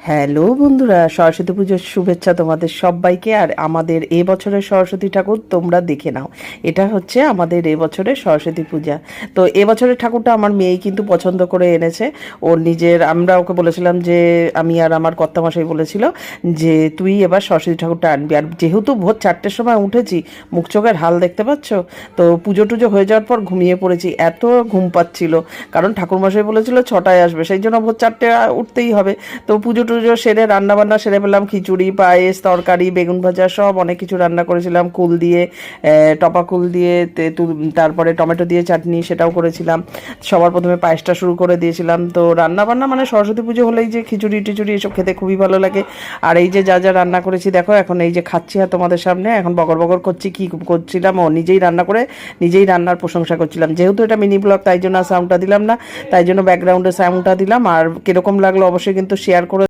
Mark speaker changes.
Speaker 1: Hello বন্ধুরা, সরস্বতী পুজোর শুভেচ্ছা তোমাদের সবাইকে। আর আমাদের এবছরের সরস্বতী ঠাকুর তোমরা দেখে নাও। এটা হচ্ছে আমাদের এবছরের সরস্বতী পূজা। তো এবছরের ঠাকুরটা আমার মেয়েই কিন্তু পছন্দ করে এনেছে। ওর নিজের, আমরা ওকে বলেছিলাম যে, আমি আর আমার কর্তামশাই বলেছিল যে তুই এবার সরস্বতী ঠাকুরটা আনবি। আর যেহেতু ভোর 4টের সময় উঠেছি, মুখ চোখের হাল দেখতে পাচ্ছ, তো পুজো টুজো হয়ে যাওয়ার পর ঘুমিয়ে পড়েছি, এত ঘুম পাচ্ছিল। কারণ ঠাকুরমশাই বলেছিল 6টায় আসবে, সেই জন্য ভোর 4টে উঠতেই হবে। তো পুজো টুজো সেরে রান্নাবান্না সেরে ফেললাম, খিচুড়ি, পায়েস, তরকারি, বেগুন ভাজা, সব অনেক কিছু রান্না করেছিলাম। কুল দিয়ে, টপা কুল দিয়ে, তারপরে টমেটো দিয়ে চাটনি, সেটাও করেছিলাম। সবার প্রথমে পায়েসটা শুরু করে দিয়েছিলাম। তো রান্নাবান্না মানে সরস্বতী পুজো হলেই যে খিচুড়ি টিচুড়ি এসব খেতে খুবই ভালো লাগে। আর এই যে যা যা রান্না করেছি দেখো, এখন এই যে খাচ্ছি আর তোমাদের সামনে এখন বগর বগর করছি। কী করছিলাম, ও নিজেই রান্না করে নিজেই রান্নার প্রশংসা করছিলাম। যেহেতু এটা মিনি ব্লগ, তাই জন্য সাউন্ডটা দিলাম না, তাই জন্য ব্যাকগ্রাউন্ডে সাউন্ডটা দিলাম। আর কীরকম লাগলো অবশ্যই কিন্তু শেয়ার করে